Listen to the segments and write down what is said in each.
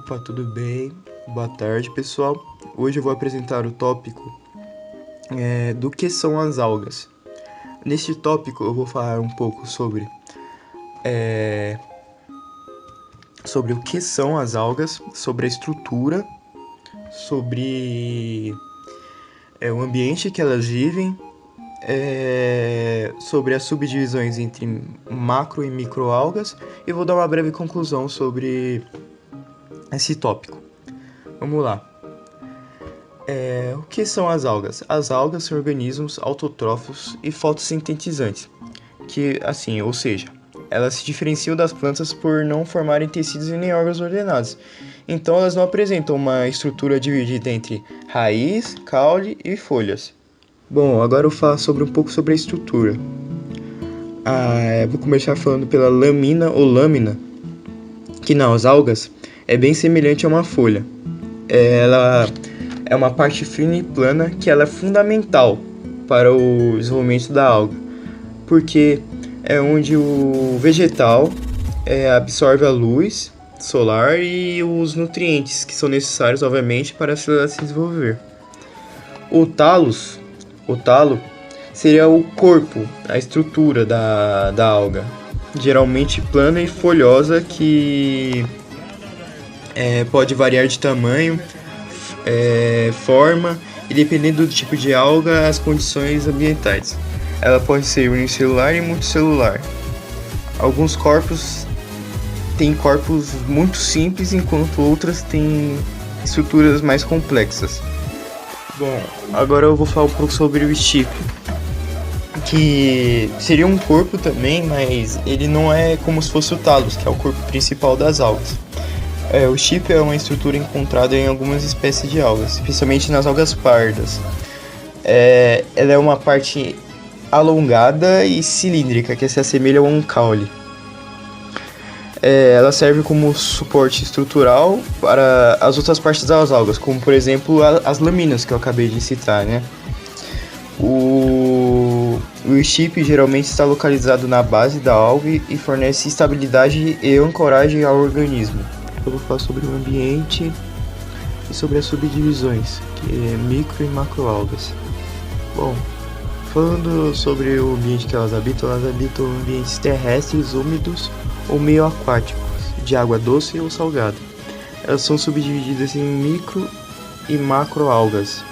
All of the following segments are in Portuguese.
Opa, tudo bem? Boa tarde, pessoal. Hoje eu vou apresentar o tópico do que são as algas. Neste tópico eu vou falar um pouco sobre o que são as algas, sobre a estrutura, sobre o ambiente que elas vivem, sobre as subdivisões entre macro e microalgas e vou dar uma breve conclusão sobre esse tópico. Vamos lá. O que são as algas? As algas são organismos autótrofos e fotossintetizantes, ou seja, elas se diferenciam das plantas por não formarem tecidos e nem órgãos ordenados. Então elas não apresentam uma estrutura dividida entre raiz, caule e folhas. Bom, agora eu vou falar um pouco sobre a estrutura. Vou começar falando pela lamina ou lâmina, que nas algas é bem semelhante a uma folha. Ela é uma parte fina e plana que ela é fundamental para o desenvolvimento da alga, porque é onde o vegetal absorve a luz solar e os nutrientes que são necessários, obviamente, para ela se desenvolver. O talo seria o corpo, a estrutura da alga, geralmente plana e folhosa, que pode variar de tamanho, forma e, dependendo do tipo de alga, as condições ambientais. Ela pode ser unicelular e multicelular. Alguns corpos têm corpos muito simples, enquanto outras têm estruturas mais complexas. Bom, agora eu vou falar um pouco sobre o stipe, que seria um corpo também, mas ele não é como se fosse o talos, que é o corpo principal das algas. O stipe é uma estrutura encontrada em algumas espécies de algas, especialmente nas algas pardas. Ela é uma parte alongada e cilíndrica que se assemelha a um caule. Ela serve como suporte estrutural para as outras partes das algas, como por exemplo as laminas que eu acabei de citar, né? O stipe geralmente está localizado na base da alga e fornece estabilidade e ancoragem ao organismo. Eu vou falar sobre o ambiente e sobre as subdivisões, que é micro e macroalgas. Bom, falando sobre o ambiente que elas habitam ambientes terrestres, úmidos ou meio aquáticos, de água doce ou salgada. Elas são subdivididas em micro e macroalgas.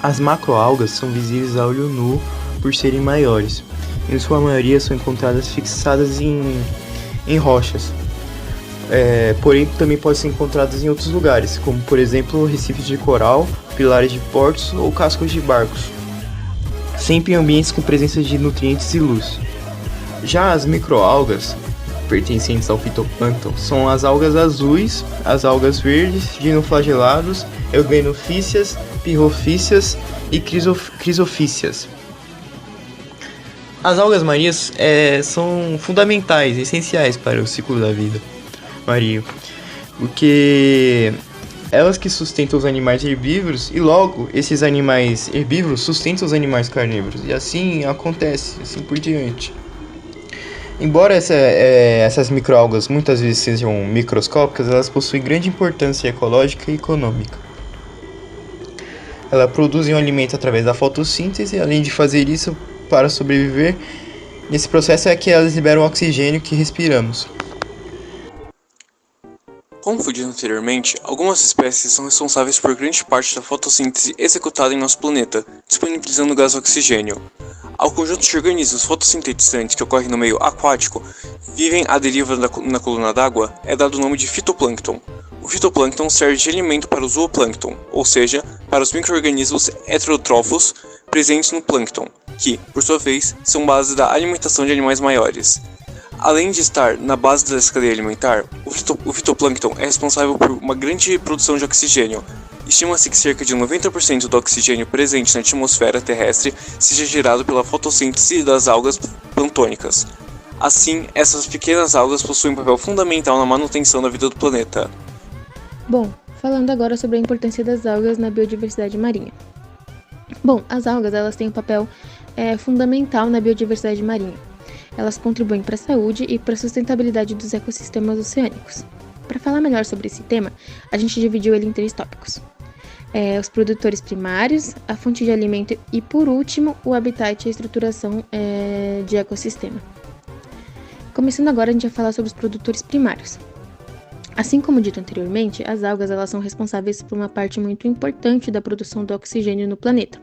As macroalgas são visíveis a olho nu por serem maiores. Em sua maioria são encontradas fixadas em rochas. Porém, também podem ser encontradas em outros lugares, como por exemplo recifes de coral, pilares de portos ou cascos de barcos, sempre em ambientes com presença de nutrientes e luz. Já as microalgas, pertencentes ao fitoplâncton, são as algas azuis, as algas verdes, dinoflagelados, eubenofícias, pirrofícias e crisofícias. As algas marinhas são fundamentais, essenciais para o ciclo da vida marinho, porque elas que sustentam os animais herbívoros e logo esses animais herbívoros sustentam os animais carnívoros, e assim acontece, assim por diante. Embora essas microalgas muitas vezes sejam microscópicas, elas possuem grande importância ecológica e econômica. Elas produzem o alimento através da fotossíntese, além de fazer isso para sobreviver. Nesse processo é que elas liberam o oxigênio que respiramos. Como foi dito anteriormente, algumas espécies são responsáveis por grande parte da fotossíntese executada em nosso planeta, disponibilizando o gás oxigênio. Ao conjunto de organismos fotossintetizantes que ocorrem no meio aquático, vivem à deriva na coluna d'água, é dado o nome de fitoplâncton. O fitoplâncton serve de alimento para o zooplâncton, ou seja, para os micro-organismos heterótrofos presentes no plâncton, que, por sua vez, são base da alimentação de animais maiores. Além de estar na base dessa cadeia alimentar, o fitoplâncton é responsável por uma grande produção de oxigênio. Estima-se que cerca de 90% do oxigênio presente na atmosfera terrestre seja gerado pela fotossíntese das algas plantônicas. Assim, essas pequenas algas possuem um papel fundamental na manutenção da vida do planeta. Bom, falando agora sobre a importância das algas na biodiversidade marinha. Bom, as algas elas têm um papel fundamental na biodiversidade marinha. Elas contribuem para a saúde e para a sustentabilidade dos ecossistemas oceânicos. Para falar melhor sobre esse tema, a gente dividiu ele em 3 tópicos. Os produtores primários, a fonte de alimento e, por último, o habitat e a estruturação de ecossistema. Começando agora, a gente vai falar sobre os produtores primários. Assim como dito anteriormente, as algas elas são responsáveis por uma parte muito importante da produção do oxigênio no planeta,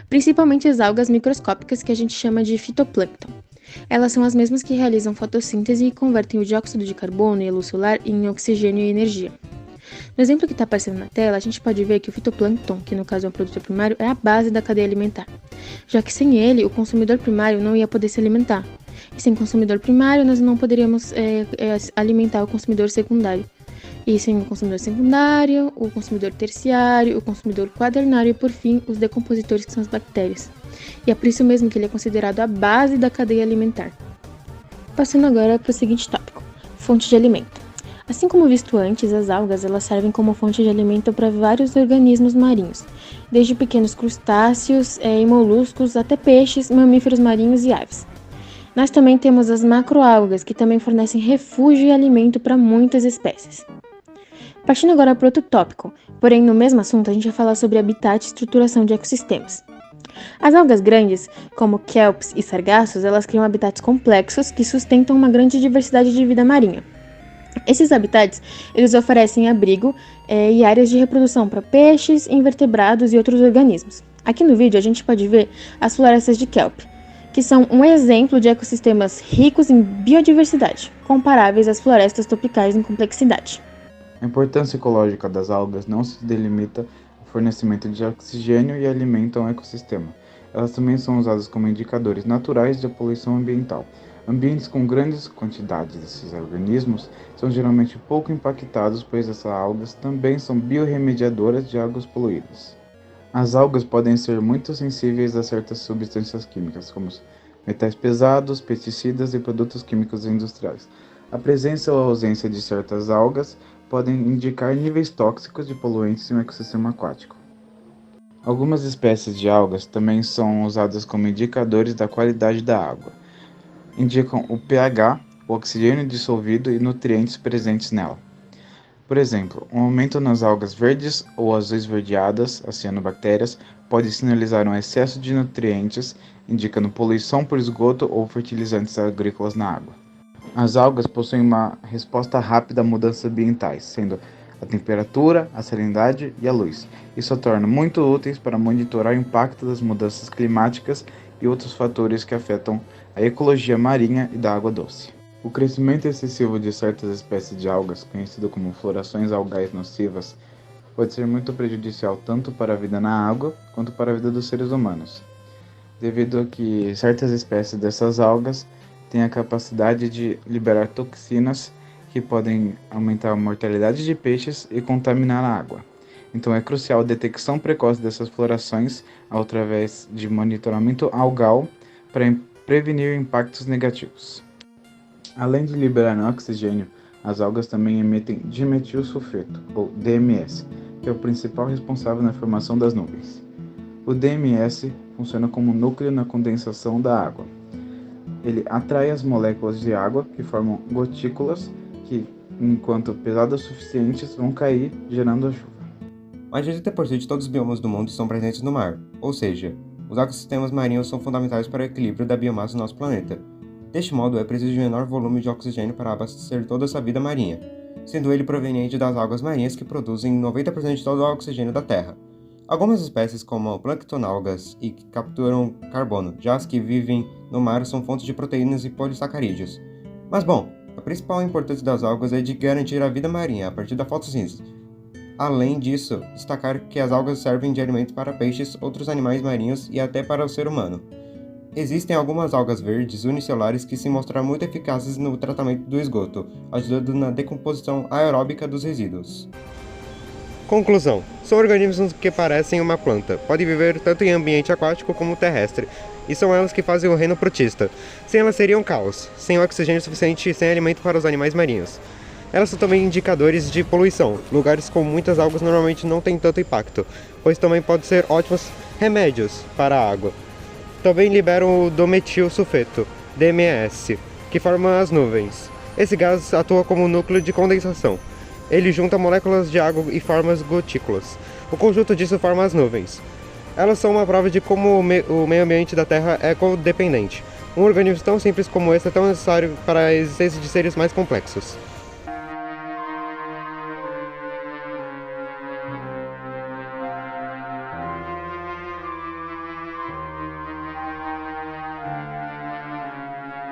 principalmente as algas microscópicas que a gente chama de fitoplâncton. Elas são as mesmas que realizam fotossíntese e convertem o dióxido de carbono e a luz solar em oxigênio e energia. No exemplo que está aparecendo na tela, a gente pode ver que o fitoplâncton, que no caso é um produtor primário, é a base da cadeia alimentar, já que sem ele, o consumidor primário não ia poder se alimentar. E sem consumidor primário, nós não poderíamos alimentar o consumidor secundário. E sem o consumidor secundário, o consumidor terciário, o consumidor quaternário e, por fim, os decompositores, que são as bactérias. E é por isso mesmo que ele é considerado a base da cadeia alimentar. Passando agora para o seguinte tópico, fonte de alimento. Assim como visto antes, as algas elas servem como fonte de alimento para vários organismos marinhos, desde pequenos crustáceos e moluscos até peixes, mamíferos marinhos e aves. Nós também temos as macroalgas, que também fornecem refúgio e alimento para muitas espécies. Partindo agora para outro tópico, porém no mesmo assunto a gente vai falar sobre habitat e estruturação de ecossistemas. As algas grandes, como kelps e sargassos, elas criam habitats complexos que sustentam uma grande diversidade de vida marinha. Esses habitats, eles oferecem abrigo e áreas de reprodução para peixes, invertebrados e outros organismos. Aqui no vídeo a gente pode ver as florestas de kelp, que são um exemplo de ecossistemas ricos em biodiversidade, comparáveis às florestas tropicais em complexidade. A importância ecológica das algas não se delimita ao fornecimento de oxigênio e alimento ao ecossistema. Elas também são usadas como indicadores naturais de poluição ambiental. Ambientes com grandes quantidades desses organismos são geralmente pouco impactados, pois essas algas também são biorremediadoras de águas poluídas. As algas podem ser muito sensíveis a certas substâncias químicas, como metais pesados, pesticidas e produtos químicos industriais. A presença ou a ausência de certas algas podem indicar níveis tóxicos de poluentes em um ecossistema aquático. Algumas espécies de algas também são usadas como indicadores da qualidade da água. Indicam o pH, o oxigênio dissolvido e nutrientes presentes nela. Por exemplo, um aumento nas algas verdes ou azuis verdeadas, as cianobactérias, pode sinalizar um excesso de nutrientes, indicando poluição por esgoto ou fertilizantes agrícolas na água. As algas possuem uma resposta rápida a mudanças ambientais, sendo a temperatura, a salinidade e a luz. Isso a torna muito úteis para monitorar o impacto das mudanças climáticas e outros fatores que afetam a ecologia marinha e da água doce. O crescimento excessivo de certas espécies de algas, conhecido como florações algais nocivas, pode ser muito prejudicial tanto para a vida na água quanto para a vida dos seres humanos, devido a que certas espécies dessas algas têm a capacidade de liberar toxinas que podem aumentar a mortalidade de peixes e contaminar a água. Então é crucial a detecção precoce dessas florações através de monitoramento algal para prevenir impactos negativos. Além de liberar oxigênio, as algas também emitem dimetilsulfeto, ou DMS, que é o principal responsável na formação das nuvens. O DMS funciona como núcleo na condensação da água. Ele atrai as moléculas de água, que formam gotículas, que, enquanto pesadas o suficientes, vão cair, gerando a chuva. Mais de 80% de todos os biomas do mundo estão presentes no mar, ou seja, os ecossistemas marinhos são fundamentais para o equilíbrio da biomassa do nosso planeta. Deste modo, é preciso de menor volume de oxigênio para abastecer toda essa vida marinha, sendo ele proveniente das algas marinhas que produzem 90% de todo o oxigênio da Terra. Algumas espécies, como planctonalgas, e que capturam carbono, já as que vivem no mar são fontes de proteínas e polissacarídeos. Mas bom, a principal importância das algas é de garantir a vida marinha a partir da fotossíntese. Além disso, destacar que as algas servem de alimento para peixes, outros animais marinhos e até para o ser humano. Existem algumas algas verdes unicelulares que se mostraram muito eficazes no tratamento do esgoto, ajudando na decomposição aeróbica dos resíduos. Conclusão: são organismos que parecem uma planta, podem viver tanto em ambiente aquático como terrestre, e são elas que fazem o reino protista. Sem elas seria um caos, sem oxigênio suficiente e sem alimento para os animais marinhos. Elas são também indicadores de poluição. Lugares com muitas algas normalmente não têm tanto impacto, pois também podem ser ótimos remédios para a água. Também liberam o dimetilsulfeto, DMS, que forma as nuvens. Esse gás atua como núcleo de condensação. Ele junta moléculas de água e forma gotículas. O conjunto disso forma as nuvens. Elas são uma prova de como o meio ambiente da Terra é codependente. Um organismo tão simples como esse é tão necessário para a existência de seres mais complexos.